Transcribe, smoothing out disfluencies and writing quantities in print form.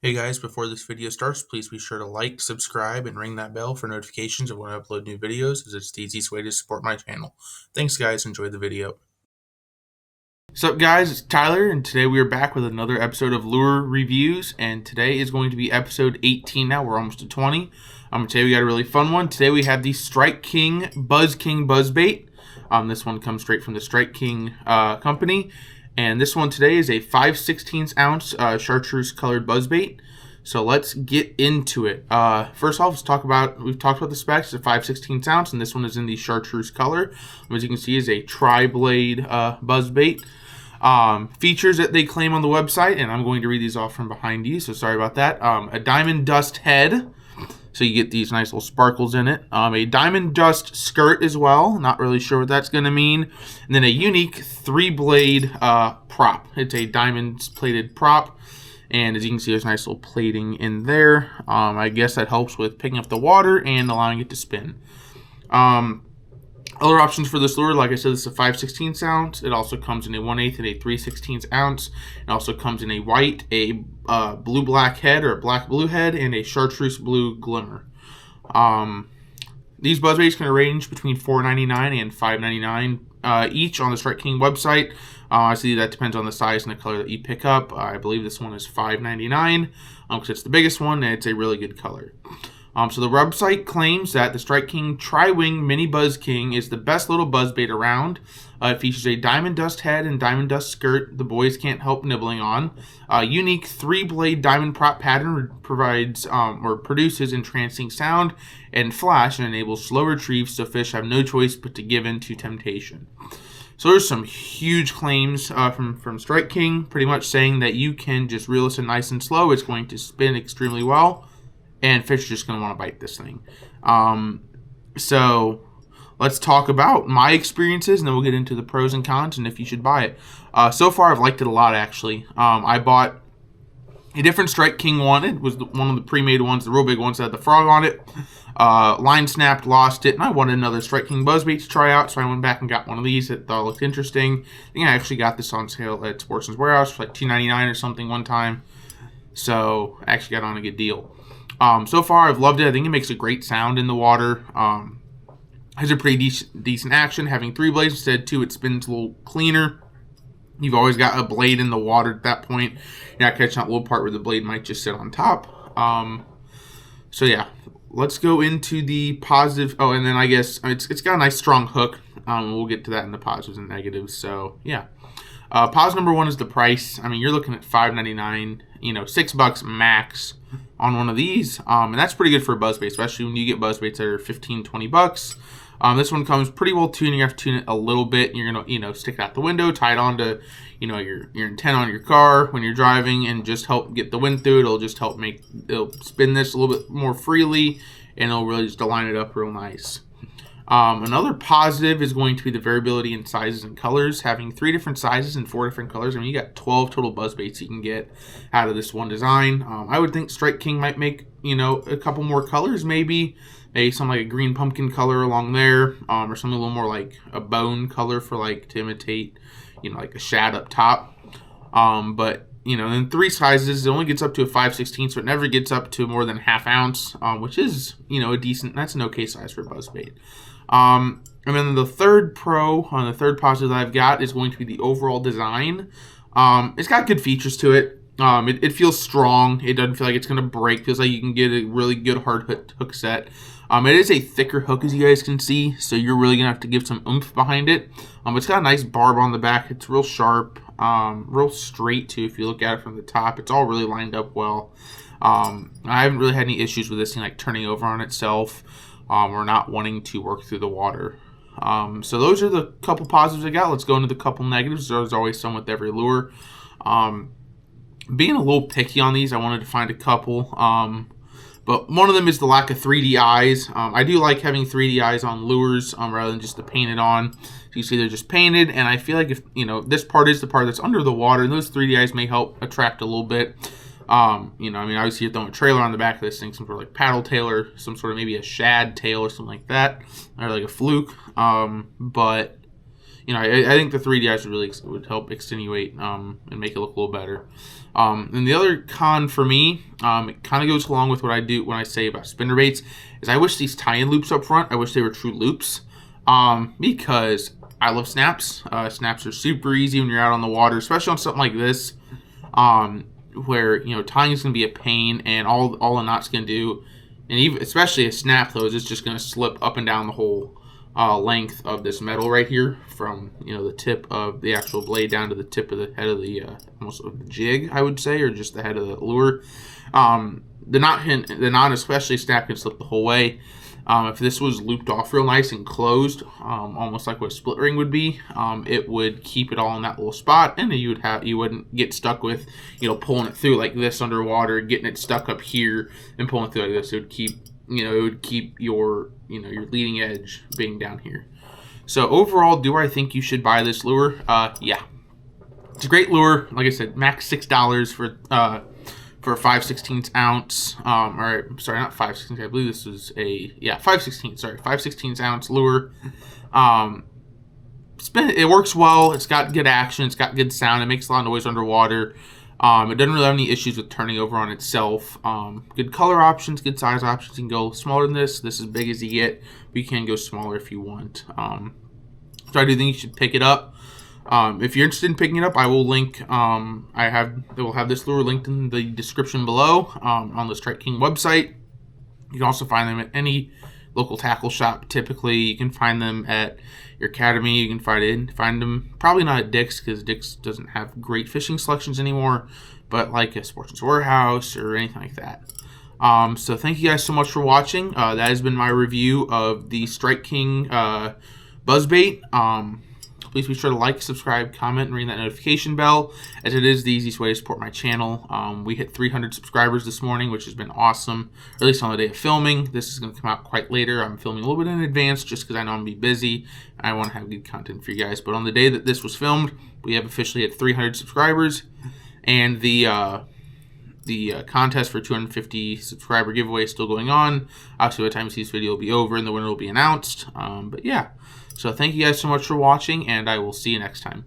Hey guys, before this video starts, please be sure to like, subscribe, and ring that bell for notifications of when I upload new videos, as it's the easiest way to support my channel. Thanks guys, enjoy the video. What's up guys, it's Tyler, and today we are back with another episode of Lure Reviews, and today is going to be episode 18 now. We're almost at 20. Today we got a really fun one. Today we have the Strike King Buzzbait. This one comes straight from the Strike King company. And this one today is a 5/16 ounce chartreuse colored buzzbait. So let's get into it. First off, we've talked about the specs. It's a 5/16 ounce, and this one is in the chartreuse color. As you can see, is a tri-blade buzzbait. Features that they claim on the website, and I'm going to read these off from behind you, so sorry about that. A diamond dust head. So you get these nice little sparkles in it. A diamond dust skirt as well. Not really sure what that's going to mean. And then a unique 3-blade prop. It's a diamond plated prop. And as you can see, there's nice little plating in there. I guess that helps with picking up the water and allowing it to spin. Other options for this lure, like I said, this is a 5/16 ounce. It also comes in a 1/8 and a 3/16 ounce. It also comes in a white, a blue-black head or a black-blue head, and a chartreuse blue glimmer. These buzzbaits can range between $4.99 and $5.99 each on the Strike King website. I see that depends on the size and the color that you pick up. I believe this one is $5.99 because it's the biggest one and it's a really good color. So the website claims that the Strike King Tri-Wing Mini Buzz King is the best little buzzbait around. It features a diamond dust head and diamond dust skirt the boys can't help nibbling on. Unique 3-blade diamond prop pattern provides or produces entrancing sound and flash and enables slow retrieves, so fish have no choice but to give in to temptation. So there's some huge claims from Strike King, pretty much saying that you can just reel this in nice and slow. It's going to spin extremely well, and fish are just going to want to bite this thing. So let's talk about my experiences, and then we'll get into the pros and cons and if you should buy it. So far, I've liked it a lot, actually. I bought a different Strike King one. It was one of the pre-made ones, the real big ones that had the frog on it. Line snapped, lost it, and I wanted another Strike King buzzbait to try out, so I went back and got one of these that thought looked interesting. I think I actually got this on sale at Sportsman's Warehouse for like $2.99 or something one time. So I actually got on a good deal. So far, I've loved it. I think it makes a great sound in the water. Has a pretty decent action. Having 3 blades instead of 2, it spins a little cleaner. You've always got a blade in the water at that point. You're not catching that little part where the blade might just sit on top. So yeah, let's go into the positive. Oh, and then I guess it's got a nice strong hook. We'll get to that in the positives and negatives. So yeah. Positive number 1 is the price. I mean, you're looking at $5.99, $6 max on one of these. And that's pretty good for a buzzbait, especially when you get buzzbaits that are $15-20. This one comes pretty well tuned. You have to tune it a little bit. You're gonna, stick it out the window, tie it onto, your antenna on your car when you're driving, and just help get the wind through it. It'll just help it'll spin this a little bit more freely, and it'll really just align it up real nice. Another positive is going to be the variability in sizes and colors. Having 3 different sizes and 4 different colors. I mean, you got 12 total buzzbaits you can get out of this one design. I would think Strike King might make, a couple more colors, maybe something like a green pumpkin color along there, or something a little more like a bone color for to imitate, like a shad up top. But in 3 sizes, it only gets up to a 5/16, so it never gets up to more than ½ ounce, which is, that's an okay size for a buzzbait. And then the third the third positive that I've got is going to be the overall design. It's got good features to it. It feels strong. It doesn't feel like it's going to break. It feels like you can get a really good hard hook set. It is a thicker hook, as you guys can see, so you're really going to have to give some oomph behind it. It's got a nice barb on the back. It's real sharp, real straight, too, if you look at it from the top. It's all really lined up well. I haven't really had any issues with this thing, turning over on itself, or not wanting to work through the water. So those are the couple positives I got. Let's go into the couple negatives. There's always some with every lure. Being a little picky on these, I wanted to find a couple. But one of them is the lack of 3D eyes. I do like having 3D eyes on lures rather than just the painted on. So you see they're just painted, and I feel like if this part is the part that's under the water, and those 3D eyes may help attract a little bit. Obviously you're throwing a trailer on the back of this thing, some sort of like paddle tail or some sort of maybe a shad tail or something like that, or like a fluke. But you know, I think the 3D eyes would help extenuate and make it look a little better. And the other con for me, it kind of goes along with what I do when I say about spinnerbaits, is I wish these tie-in loops up front, I wish they were true loops, because I love snaps. Snaps are super easy when you're out on the water, especially on something like this, where, you know, tying is going to be a pain, and all a knot's going to do, and even especially a snap though, is it's just going to slip up and down the whole length of this metal right here, from, you know, the tip of the actual blade down to the tip of the head of the almost of the jig, I would say, or just the head of the lure. The knot especially snap can slip the whole way. If this was looped off real nice and closed, almost like what a split ring would be, it would keep it all in that little spot, and you wouldn't get stuck with, you know, pulling it through like this underwater, getting it stuck up here and pulling it through like this. It would keep, you know, it would keep your, you know, your leading edge being down here. So overall, do I think you should buy this lure? Yeah, it's a great lure. Like I said, max $6 for a 5/16 ounce. Or sorry, not 5/16. I believe this was a 5/16. Sorry, 5/16 ounce lure. It works well. It's got good action. It's got good sound. It makes a lot of noise underwater. It doesn't really have any issues with turning over on itself. Good color options, good size options. You can go smaller than this. This is as big as you get, but you can go smaller if you want. So I do think you should pick it up. If you're interested in picking it up, I will link. They will have this lure linked in the description below on the Strike King website. You can also find them at any local tackle shop. Typically, you can find them at your academy. You can find them probably not at Dick's, because Dick's doesn't have great fishing selections anymore, but like a Sportsman's Warehouse or anything like that. So thank you guys so much for watching. That has been my review of the Strike King Buzzbait. Please be sure to like, subscribe, comment, and ring that notification bell, as it is the easiest way to support my channel. We hit 300 subscribers this morning, which has been awesome, or at least on the day of filming. This is going to come out quite later. I'm filming a little bit in advance just because I know I'm going to be busy. I want to have good content for you guys. But on the day that this was filmed, we have officially hit 300 subscribers, and the contest for 250 subscriber giveaway is still going on. Obviously, by the time you see this video, will be over and the winner will be announced. But yeah. So thank you guys so much for watching, and I will see you next time.